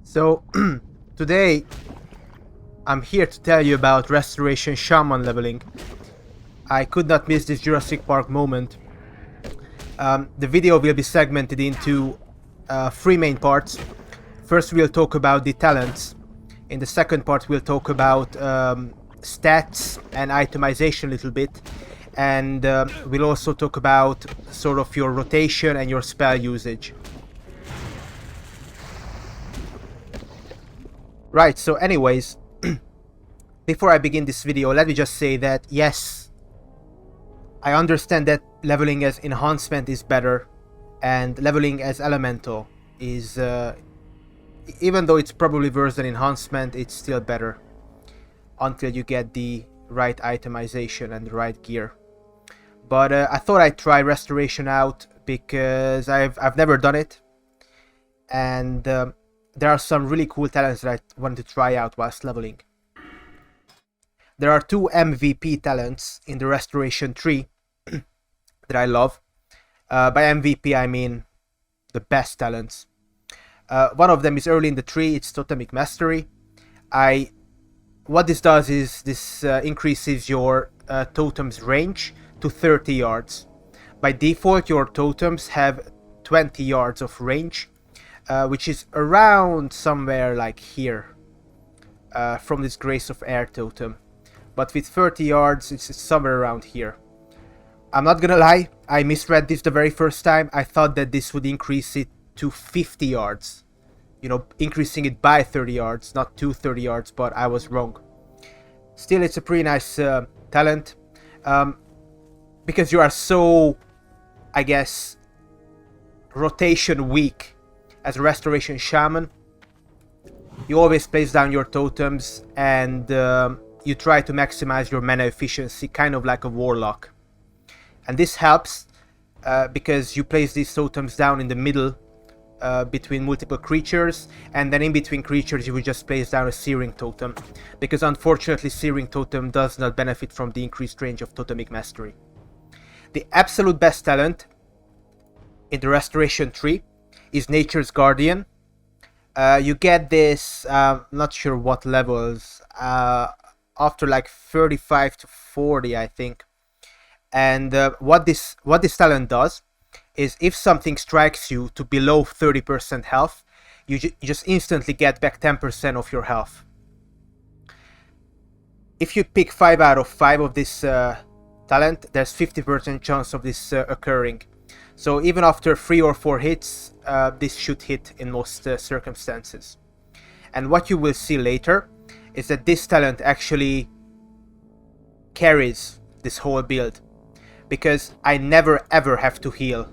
So today I'm here to tell you about Restoration Shaman leveling. I could not miss this Jurassic Park moment. The video will be segmented into three main parts. First we'll talk about the talents. In the second part we'll talk about stats and itemization a little bit. And we'll also talk about sort of your rotation and your spell usage. Right, so anyways, before I begin this video, let me just say that yes, I understand that leveling as enhancement is better, and leveling as elemental is, even though it's probably worse than enhancement, it's still better until you get the right itemization and the right gear. But I thought I'd try Restoration out because I've never done it, and there are some really cool talents that I wanted to try out whilst leveling. There are two MVP talents in the Restoration tree that I love. By MVP I mean the best talents. One of them is early in the tree, it's Totemic Mastery. What this does is this increases your totem's range to 30 yards. By default your totems have 20 yards of range, which is around somewhere like here from this Grace of Air totem. But with 30 yards, it's somewhere around here. I'm not gonna lie, I misread this the very first time. I thought that this would increase it to 50 yards. You know, increasing it by 30 yards, not to 30 yards, but I was wrong. Still, it's a pretty nice talent. Because you are so, I guess, rotation weak as a Restoration Shaman. You always place down your totems and you try to maximize your mana efficiency, kind of like a warlock. And this helps because you place these totems down in the middle between multiple creatures, and then in between creatures you will just place down a Searing Totem, because unfortunately Searing Totem does not benefit from the increased range of Totemic Mastery. The absolute best talent in the Restoration tree is Nature's Guardian. You get this, not sure what levels, after like 35 to 40 I think. And what this talent does is if something strikes you to below 30% health, you just instantly get back 10% of your health. If you pick 5 out of 5 of this talent, there's 50% chance of this occurring. So even after 3 or 4 hits, this should hit in most circumstances. And what you will see later is that this talent actually carries this whole build, because I never ever have to heal.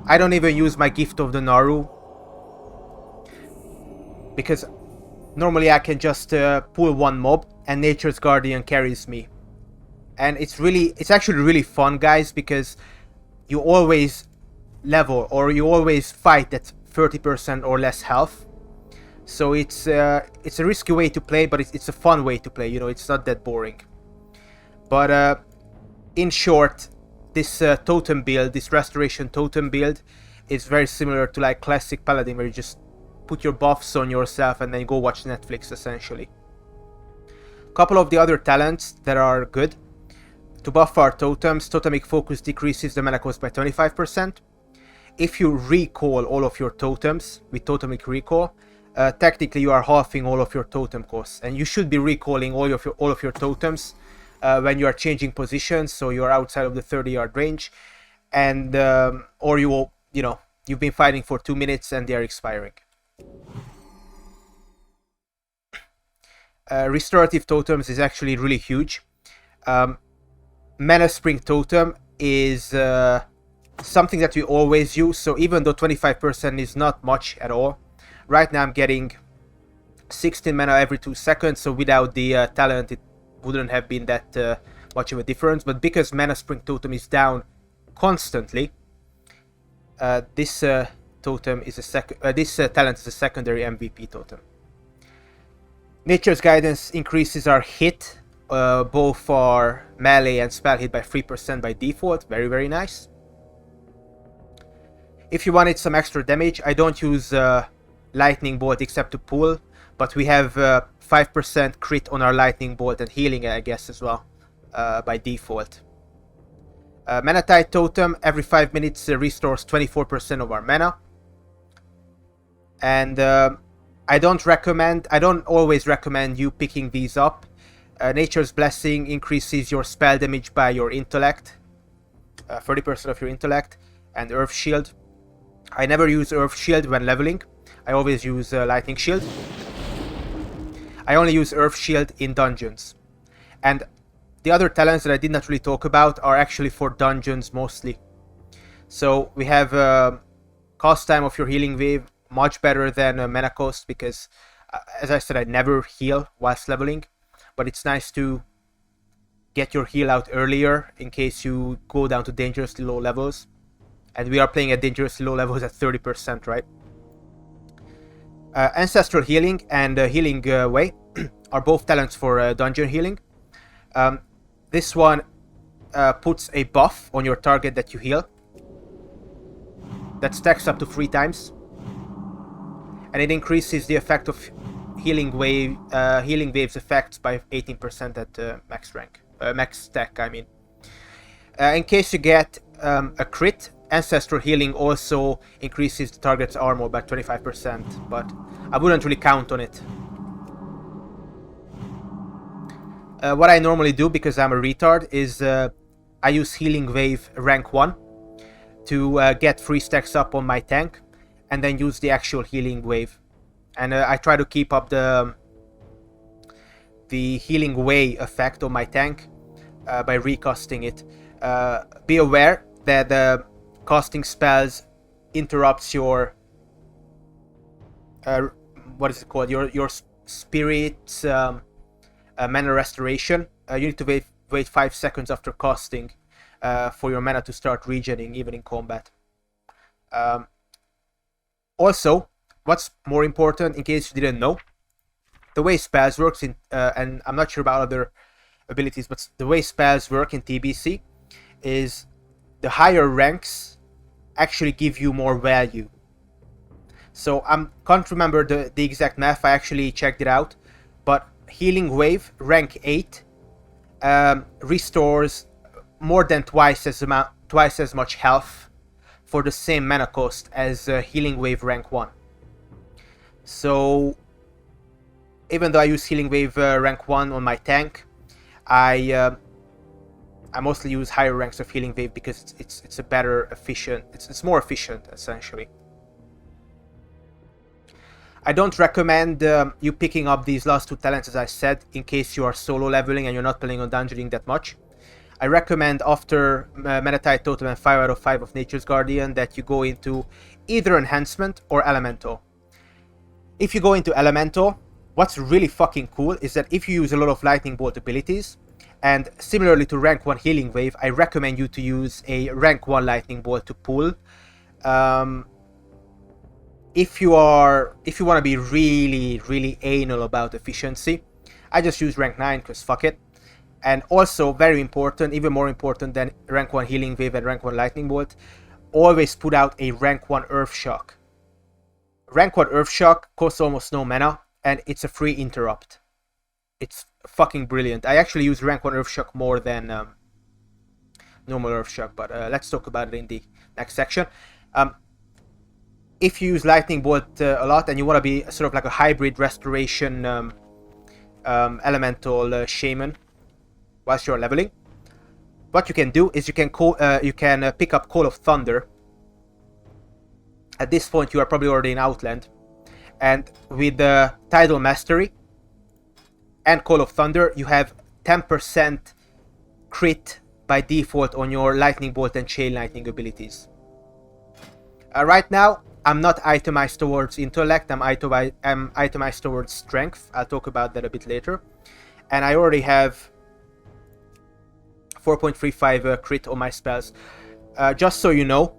I don't even use my Gift of the Naru, because normally I can just pull one mob and Nature's Guardian carries me. And it's actually really fun, guys, because you always level or you always fight at 30% or less health. So it's a risky way to play, but it's a fun way to play, you know, it's not that boring. But in short, this totem build, this Restoration totem build, is very similar to like classic Paladin, where you just put your buffs on yourself and then go watch Netflix, essentially. A couple of the other talents that are good. To buff our totems, Totemic Focus decreases the mana cost by 25%. If you recall all of your totems with Totemic Recall, technically you are halving all of your totem costs, and you should be recalling all of your totems when you are changing positions, so you are outside of the 30-yard range, and or you've been fighting for 2 minutes and they are expiring. Restorative totems is actually really huge. Mana Spring Totem is something that we always use, so even though 25% is not much at all, right now I'm getting 16 mana every 2 seconds, so without the talent it wouldn't have been that much of a difference. But because Mana Spring Totem is down constantly, this talent is a secondary MVP totem. Nature's Guidance increases our hit, both our melee and spell hit, by 3% by default. Very, very nice. If you wanted some extra damage, I don't use lightning bolt except to pull, but we have 5% crit on our lightning bolt and healing, I guess, as well, by default. Mana Tide Totem every 5 minutes restores 24% of our mana. And I don't always recommend you picking these up. Nature's Blessing increases your spell damage by your intellect, 30% of your intellect, and Earth Shield. I never use Earth Shield when leveling. I always use Lightning Shield. I only use Earth Shield in dungeons. And the other talents that I did not really talk about are actually for dungeons mostly. So we have cost time of your healing wave, much better than mana cost, because as I said, I never heal whilst leveling. But it's nice to get your heal out earlier in case you go down to dangerously low levels. And we are playing at dangerously low levels at 30%, right? Ancestral Healing and Healing Way are both talents for dungeon healing. This one puts a buff on your target that you heal. That stacks up to 3 times. And it increases the effect of Healing Wave's effects by 18% at max rank. Max stack, I mean. In case you get a crit, Ancestral Healing also increases the target's armor by 25%, but I wouldn't really count on it. What I normally do, because I'm a retard, is I use Healing Wave rank 1 to get 3 stacks up on my tank, and then use the actual Healing Wave. And I try to keep up the Healing Way effect on my tank by recasting it. Be aware that casting spells interrupts your what is it called? Your spirit's mana restoration. You need to wait 5 seconds after casting for your mana to start regenerating, even in combat. Also, what's more important, in case you didn't know, the way spells works in and I'm not sure about other abilities, but the way spells work in TBC is the higher ranks actually give you more value. So I can't remember the exact math. I actually checked it out, but Healing Wave rank 8 restores more than twice as much health for the same mana cost as Healing Wave rank 1. So even though I use Healing Wave rank 1 on my tank, I mostly use higher ranks of Healing Wave because it's a better efficient. It's more efficient essentially. I don't recommend you picking up these last 2 talents, as I said, in case you are solo leveling and you're not playing on dungeoning that much. I recommend after Mana Tide Totem and 5 out of 5 of Nature's Guardian that you go into either Enhancement or Elemental. If you go into Elemental, what's really fucking cool is that if you use a lot of Lightning Bolt abilities, and similarly to rank 1 Healing Wave, I recommend you to use a rank 1 Lightning Bolt to pull. If you want to be really anal about efficiency, I just use rank 9 because fuck it. And also, very important, even more important than rank 1 Healing Wave and rank 1 Lightning Bolt, always put out a rank 1 Earth Shock. Rank 1 Earth Shock costs almost no mana, and it's a free interrupt. It's fucking brilliant. I actually use rank 1 Earth Shock more than normal Earth Shock, but let's talk about it in the next section. If you use Lightning Bolt a lot and you want to be sort of like a hybrid restoration elemental shaman whilst you're leveling, what you can do is you can pick up Call of Thunder. At this point you are probably already in Outland, and with the Tidal Mastery and Call of Thunder you have 10% crit by default on your Lightning Bolt and Chain Lightning abilities. Right now I'm not itemized towards intellect, I'm itemized towards strength. I'll talk about that a bit later. And I already have 4.35 crit on my spells. Just so you know,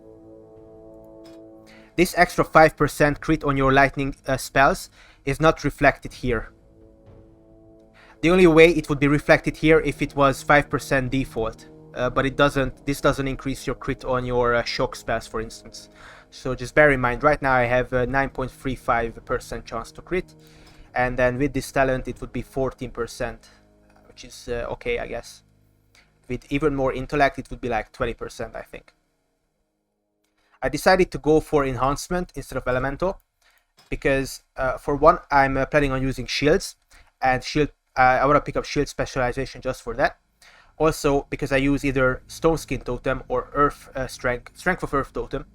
this extra 5% crit on your lightning spells is not reflected here. The only way it would be reflected here if it was 5% default. but this doesn't increase your crit on your shock spells, for instance. So just bear in mind, right now I have a 9.35% chance to crit, and then with this talent it would be 14%, which is okay, I guess. With even more intellect it would be like 20%, I think. I decided to go for enhancement instead of elemental, because for one, I'm planning on using shields, and I want to pick up shield specialization just for that. Also, because I use either Stone Skin Totem or Earth Strength of Earth Totem.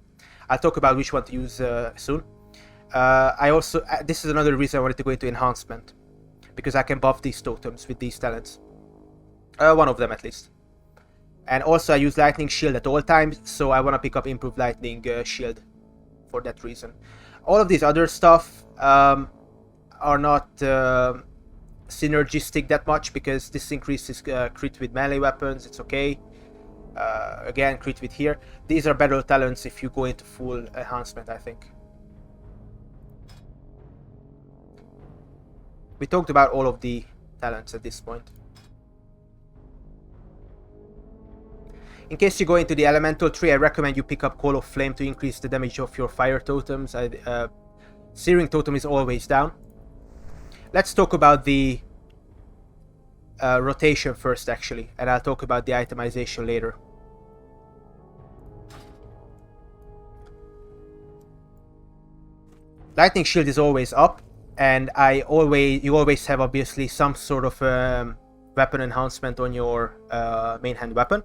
I'll talk about which one to use soon. This is another reason I wanted to go into enhancement, because I can buff these totems with these talents. One of them at least. And also I use Lightning Shield at all times, so I want to pick up Improved Lightning Shield for that reason. All of these other stuff are not synergistic that much, because this increases crit with melee weapons, it's okay. Again, crit with here. These are better talents if you go into full enhancement, I think. We talked about all of the talents at this point. In case you go into the elemental tree, I recommend you pick up Call of Flame to increase the damage of your fire totems. Searing Totem is always down. Let's talk about the rotation first, actually, and I'll talk about the itemization later. Lightning Shield is always up, and you always have obviously some sort of weapon enhancement on your main hand weapon.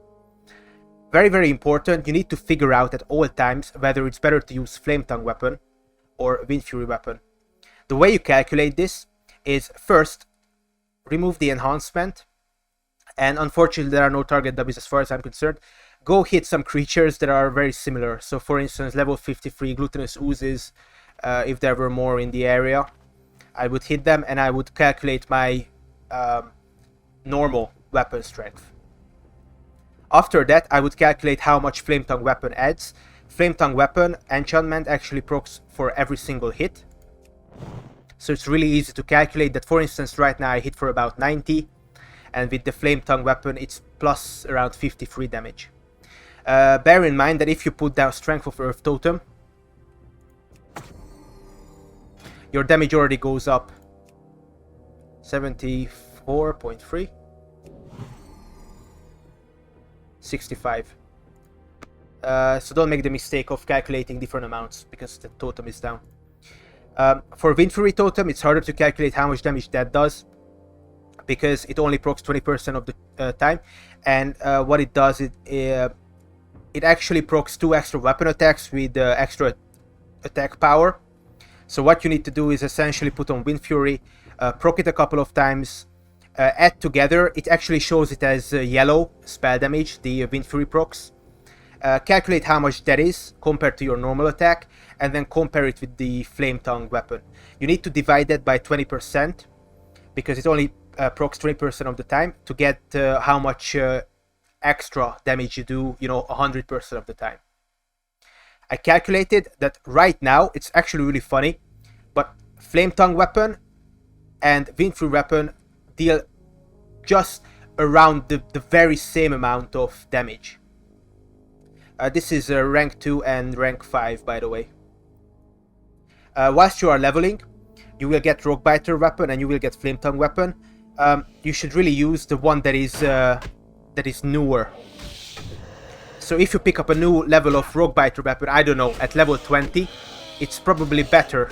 Very, very important, you need to figure out at all times whether it's better to use Flametongue weapon or Windfury weapon. The way you calculate this is first remove the enhancement, and unfortunately there are no target W's as far as I'm concerned. Go hit some creatures that are very similar. So for instance, level 53 Glutinous Oozes, if there were more in the area, I would hit them and I would calculate my normal weapon strength. After that, I would calculate how much Flametongue weapon adds. Flametongue weapon enchantment actually procs for every single hit. So it's really easy to calculate that. For instance, right now I hit for about 90, and with the Flametongue weapon it's plus around 53 damage. Bear in mind that if you put down Strength of Earth Totem, your damage already goes up 74.3, 65. So don't make the mistake of calculating different amounts, because the totem is down. For Windfury Totem, it's harder to calculate how much damage that does, because it only procs 20% of the time. And what it does, it actually procs 2 extra weapon attacks with extra attack power. So what you need to do is essentially put on Windfury, proc it a couple of times, add together. It actually shows it as yellow spell damage, the Windfury procs. Calculate how much that is compared to your normal attack, and then compare it with the Flametongue weapon. You need to divide that by 20%, because it only procs 20% of the time, to get how much extra damage you do, 100% of the time. I calculated that right now, it's actually really funny, but Flametongue weapon and Windfury weapon deal just around the very same amount of damage. This is rank 2 and rank 5, by the way. Whilst you are leveling, you will get Rockbiter weapon and you will get Flametongue weapon. You should really use the one that is newer. So if you pick up a new level of Rockbiter weapon, I don't know, at level 20, it's probably better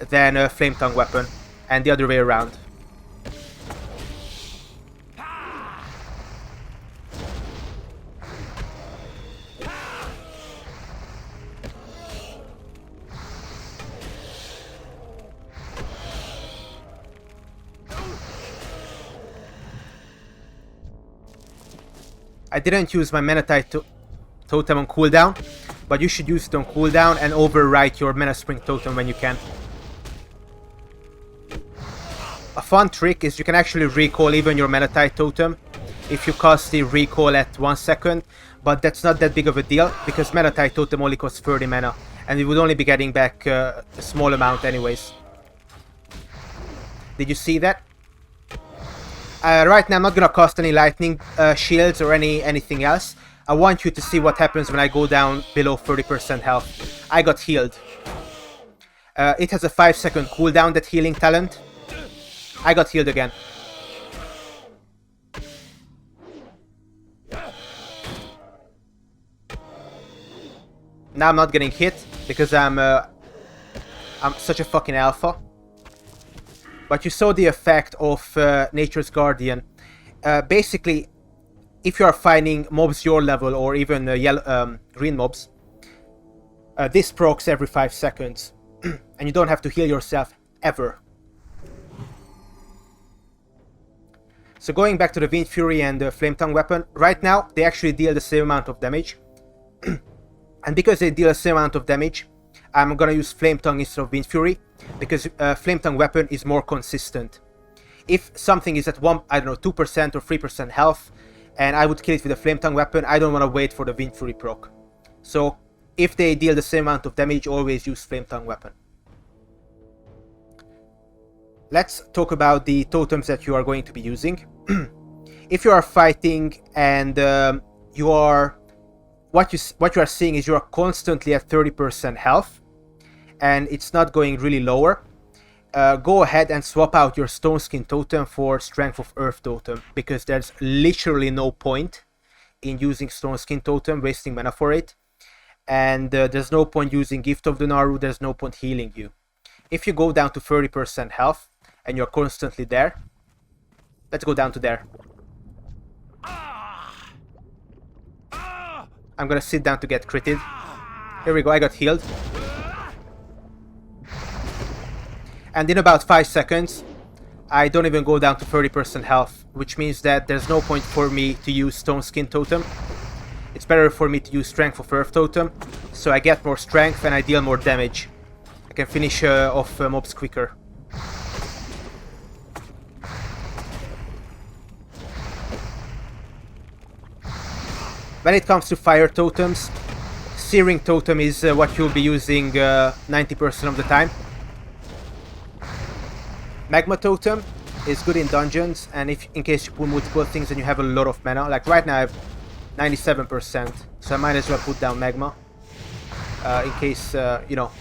than a Flametongue weapon, and the other way around. I didn't use my Manatite Totem on cooldown, but you should use it on cooldown and overwrite your Mana Spring Totem when you can. A fun trick is you can actually recall even your Manatite Totem if you cast the recall at 1 second, but that's not that big of a deal, because Manatite Totem only costs 30 mana, and we would only be getting back a small amount anyways. Did you see that? Right now I'm not gonna cast any lightning shields or anything else. I want you to see what happens when I go down below 30% health. I got healed. It has a 5-second cooldown, that healing talent. I got healed again. Now I'm not getting hit because I'm such a fucking alpha. But you saw the effect of Nature's Guardian. Basically, if you are fighting mobs your level or even green mobs, this procs every 5 seconds. And you don't have to heal yourself ever. So going back to the Windfury and the Flametongue weapon, right now they actually deal the same amount of damage. And because they deal the same amount of damage, I'm gonna use Flametongue instead of Windfury, because Flametongue weapon is more consistent. If something is at 2% or 3% health, and I would kill it with a Flametongue weapon, I don't want to wait for the Windfury proc. So if they deal the same amount of damage, always use Flametongue weapon. Let's talk about the totems that you are going to be using. If you are fighting and you are... What you are seeing is you are constantly at 30% health, and it's not going really lower. Go ahead and swap out your Stone Skin Totem for Strength of Earth Totem, because there's literally no point in using Stone Skin Totem, wasting mana for it. And there's no point using Gift of the Naru, there's no point healing you. If you go down to 30% health, and you're constantly there, let's go down to there. I'm gonna sit down to get critted. Here we go, I got healed. And in about 5 seconds, I don't even go down to 30% health, which means that there's no point for me to use Stone Skin Totem. It's better for me to use Strength of Earth Totem, so I get more strength and I deal more damage. I can finish off mobs quicker. When it comes to fire totems, Searing Totem is what you'll be using 90% of the time. Magma Totem is good in dungeons, and if in case you pull multiple things and you have a lot of mana. Like right now I have 97%, so I might as well put down Magma. In case, you know,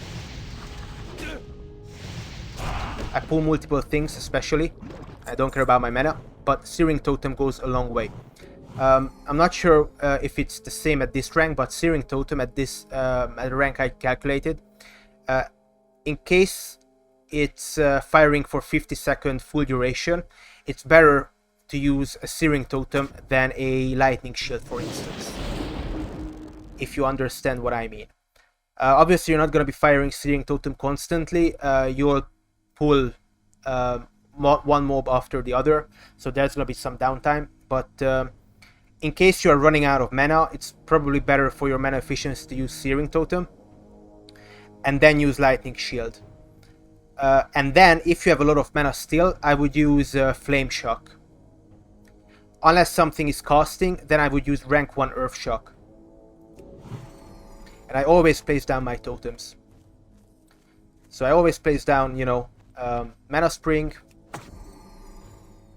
I pull multiple things especially. I don't care about my mana, but Searing Totem goes a long way. I'm not sure if it's the same at this rank, but Searing Totem at this at the rank I calculated, in case it's firing for 50-second full duration, it's better to use a Searing Totem than a Lightning Shield, for instance, if you understand what I mean. Obviously you're not going to be firing Searing Totem constantly, you'll pull one mob after the other, so there's going to be some downtime, but in case you are running out of mana, it's probably better for your mana efficiency to use Searing Totem and then use Lightning Shield. And then, if you have a lot of mana still, I would use Flame Shock. Unless something is casting, then I would use rank 1 Earth Shock. And I always place down my totems. So I always place down, you know, Mana Spring.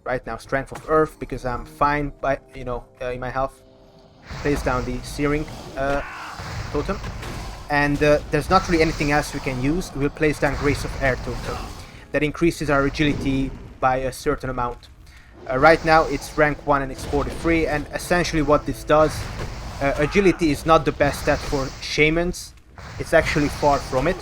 Right now, Strength of Earth, because I'm fine by, you know, in my health. Place down the Searing Totem. And there's not really anything else we can use. We'll place down Grace of Air Totem. That increases our agility by a certain amount. Right now it's rank 1 and it's 43, and essentially what this does, agility is not the best stat for Shamans. It's actually far from it.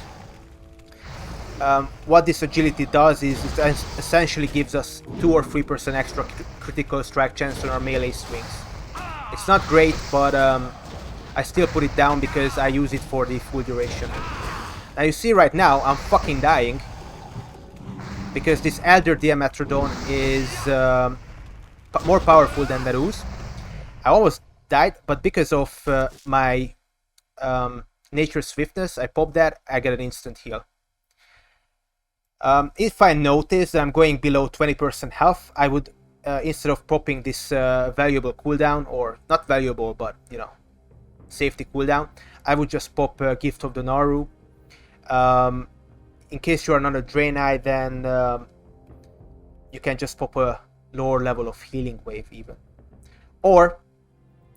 What this agility does is it essentially gives us 2 or 3% extra critical strike chance on our melee swings. It's not great, but I still put it down because I use it for the full duration. Now you see right now I'm fucking dying because this Elder Diametrodon is more powerful than Meruz. I almost died, but because of my Nature Swiftness, I pop that, I get an instant heal. If I notice that I'm going below 20% health, I would, instead of popping this valuable cooldown, or not valuable, but, you know, safety cooldown, I would just pop Gift of the Naru. In case you are not a Draenei, then you can just pop a lower level of healing wave even. Or,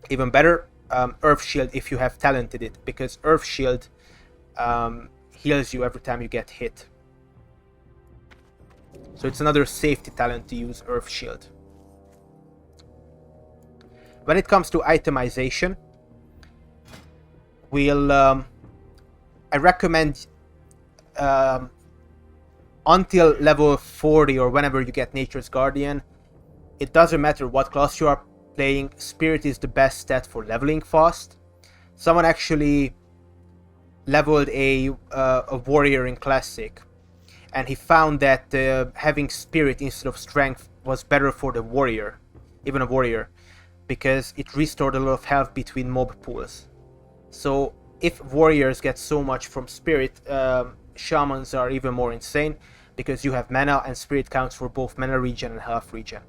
even better, Earth Shield if you have talented it, because Earth Shield heals you every time you get hit. So it's another safety talent to use, Earth Shield. When it comes to itemization, I recommend until level 40 or whenever you get Nature's Guardian, it doesn't matter what class you are playing, Spirit is the best stat for leveling fast. Someone actually leveled a warrior in Classic, and he found that having Spirit instead of Strength was better for the warrior, even a warrior, because it restored a lot of health between mob pools. So if warriors get so much from Spirit, Shamans are even more insane, because you have mana and Spirit counts for both mana regen and health regen.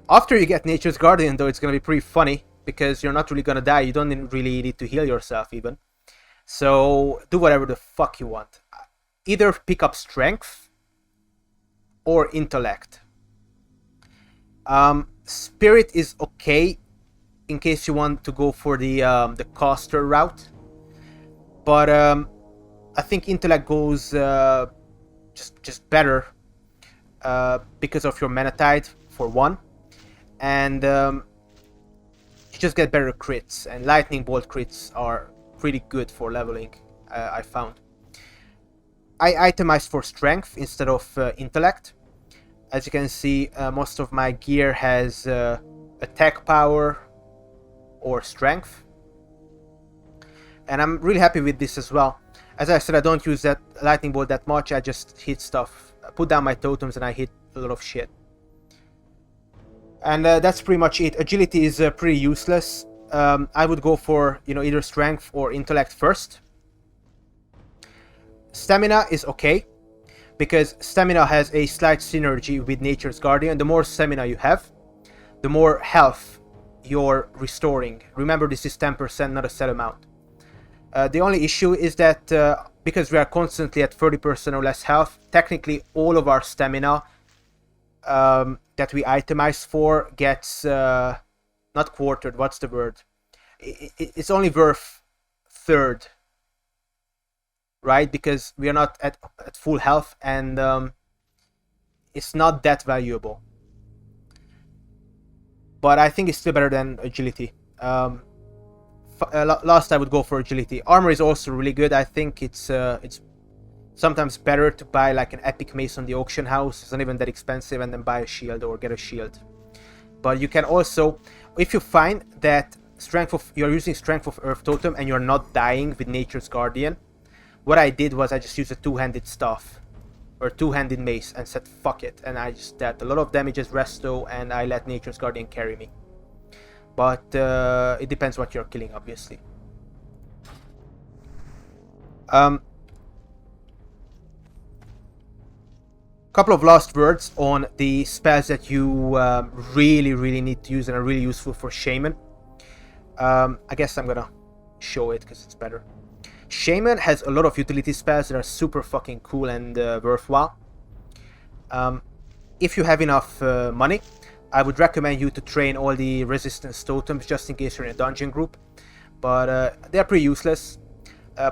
After you get Nature's Guardian though, it's gonna be pretty funny, because you're not really gonna die, you don't really need to heal yourself even. So do whatever the fuck you want. Either pick up Strength or Intellect. Spirit is okay in case you want to go for the caster route, but I think Intellect goes just better because of your mana tide for one, and you just get better crits, and lightning bolt crits are pretty good for leveling. I found. I itemized for Strength instead of Intellect. As you can see, most of my gear has attack power or Strength, and I'm really happy with this as well. As I said, I don't use that lightning bolt that much, I just hit stuff. I put down my totems and I hit a lot of shit. And that's pretty much it. Agility is pretty useless. I would go for, either Strength or Intellect first. Stamina is okay, because Stamina has a slight synergy with Nature's Guardian. The more stamina you have, the more health you're restoring. Remember, this is 10%, not a set amount. The only issue is that because we are constantly at 30% or less health, technically all of our stamina that we itemize for gets not quartered, what's the word? It's only worth third, right? Because we are not at full health, and it's not that valuable. But I think it's still better than Agility. Last I would go for Agility. Armor is also really good. I think it's sometimes better to buy like an epic mace on the auction house. It's not even that expensive, and then buy a shield or get a shield. But you can also, if you find that you're using Strength of Earth Totem and you're not dying with Nature's Guardian, what I did was I just used a two-handed staff or two-handed mace and said fuck it, and I just dealt a lot of damage as Resto, and I let Nature's Guardian carry me. But it depends what you're killing, obviously. Couple of last words on the spells that you really need to use and are really useful for Shaman. I guess I'm gonna show it because it's better. Shaman has a lot of utility spells that are super fucking cool and worthwhile. If you have enough money, I would recommend you to train all the resistance totems just in case you're in a dungeon group, but they're pretty useless.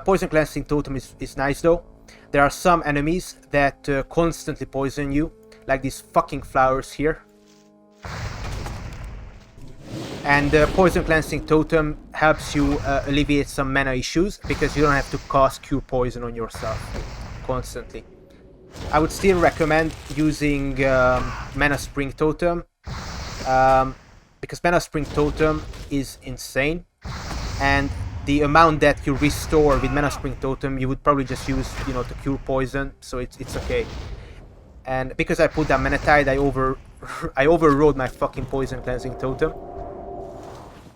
Poison cleansing totem is nice though. There are some enemies that constantly poison you, like these fucking flowers here. And Poison Cleansing Totem helps you alleviate some mana issues, because you don't have to cast Cure Poison on yourself constantly. I would still recommend using Mana Spring Totem, because Mana Spring Totem is insane, and the amount that you restore with Mana Spring Totem, you would probably just use, to cure poison, so it's okay. And because I put down Mana Tide, I overrode my fucking Poison Cleansing Totem.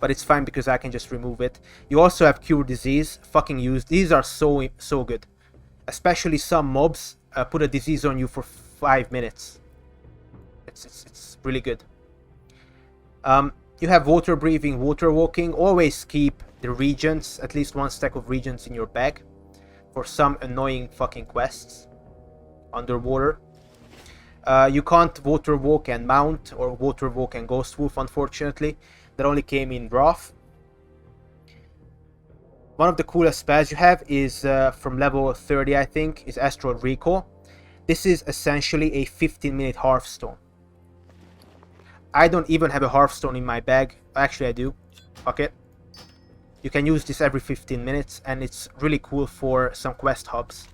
But it's fine because I can just remove it. You also have Cure Disease. Fucking use. These are so good. Especially some mobs put a disease on you for 5 minutes. It's really good. You have Water Breathing, Water Walking. Always keep the regents, at least one stack of regents in your bag, for some annoying fucking quests underwater. You can't Water Walk and Mount, or Water Walk and Ghost Wolf, unfortunately. That only came in Wrath. One of the coolest spells you have is from level 30, I think, is Astral Recall. This is essentially a 15-minute Hearthstone. I don't even have a Hearthstone in my bag. Actually, I do. Fuck it. You can use this every 15 minutes, and it's really cool for some quest hubs.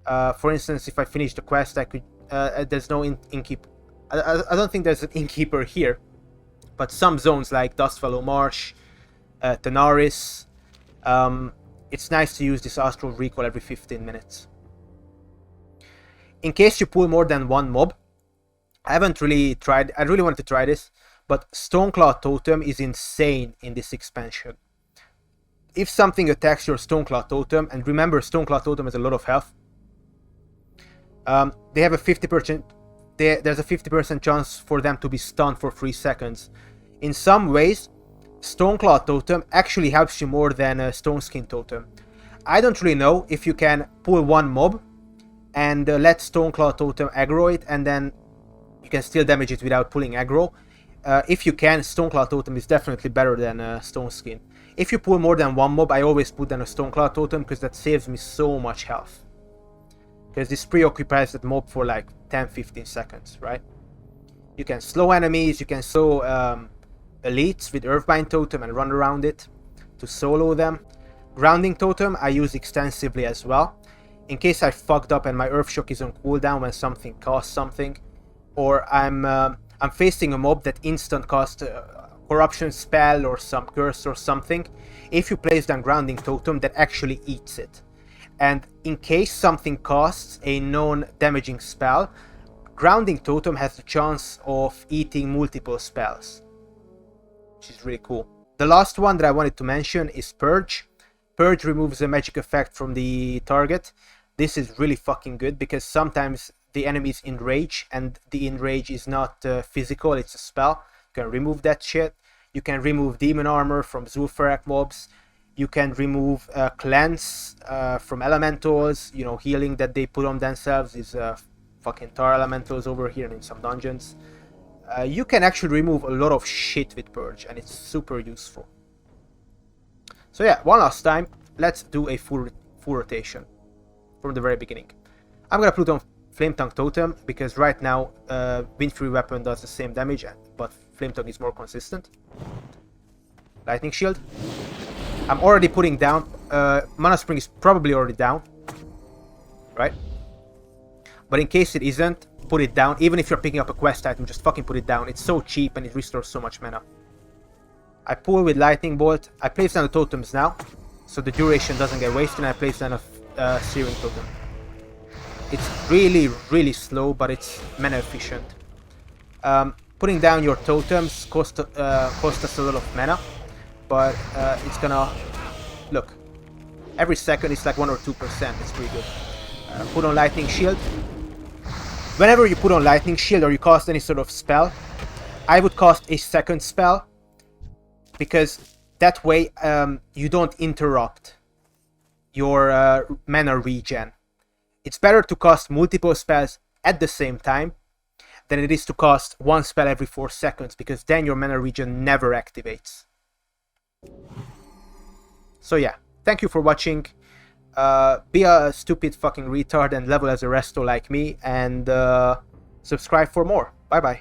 For instance, if I finish the quest, I could... there's no innkeeper. I don't think there's an innkeeper here. But some zones like Dustfellow Marsh, Tenaris, it's nice to use this Astral Recall every 15 minutes. In case you pull more than one mob, I haven't really tried, I really wanted to try this, but Stoneclaw Totem is insane in this expansion. If something attacks your Stoneclaw Totem, and remember Stoneclaw Totem has a lot of health, they have a 50%, there's a 50% chance for them to be stunned for 3 seconds. In some ways, Stoneclaw Totem actually helps you more than a Stoneskin Totem. I don't really know if you can pull one mob and let Stoneclaw Totem aggro it, and then you can still damage it without pulling aggro. If you can, Stoneclaw Totem is definitely better than Stoneskin. If you pull more than one mob, I always put down a Stoneclaw Totem because that saves me so much health. Because this preoccupies that mob for like 10-15 seconds, right? You can slow enemies, you can slow elites with Earthbind Totem and run around it to solo them. Grounding Totem I use extensively as well. In case I fucked up and my Earth Shock is on cooldown when something costs something. Or I'm facing a mob that instant costs a corruption spell or some curse or something. If you place down Grounding Totem, that actually eats it. And in case something costs a non-damaging spell, Grounding Totem has the chance of eating multiple spells, which is really cool. The last one that I wanted to mention is Purge. Purge removes a magic effect from the target. This is really fucking good because sometimes the enemy is enraged and the enrage is not physical, it's a spell. You can remove that shit. You can remove demon armor from Zul'Farrak mobs. You can remove cleanse from elementals. You know, healing that they put on themselves is fucking tar elementals over here in some dungeons. You can actually remove a lot of shit with Purge, and it's super useful. So yeah, one last time, let's do a full rotation from the very beginning. I'm gonna put on Flametongue Totem because right now Windfury weapon does the same damage, but Flametongue is more consistent. Lightning Shield. I'm already putting down. Mana Spring is probably already down, right? But in case it isn't, put it down. Even if you're picking up a quest item, just fucking put it down. It's so cheap and it restores so much mana. I pull with Lightning Bolt. I place down the totems now, so the duration doesn't get wasted, and I place down a Searing Totem. It's really, really slow, but it's mana efficient. Putting down your totems cost us a lot of mana, but it's gonna... Look, every second it's like 1 or 2%. It's pretty good. Put on Lightning Shield. Whenever you put on Lightning Shield or you cast any sort of spell, I would cast a second spell, because that way you don't interrupt your mana regen. It's better to cast multiple spells at the same time than it is to cast one spell every 4 seconds, because then your mana regen never activates. So yeah, thank you for watching. Be a stupid fucking retard and level as a resto like me, and subscribe for more. Bye bye.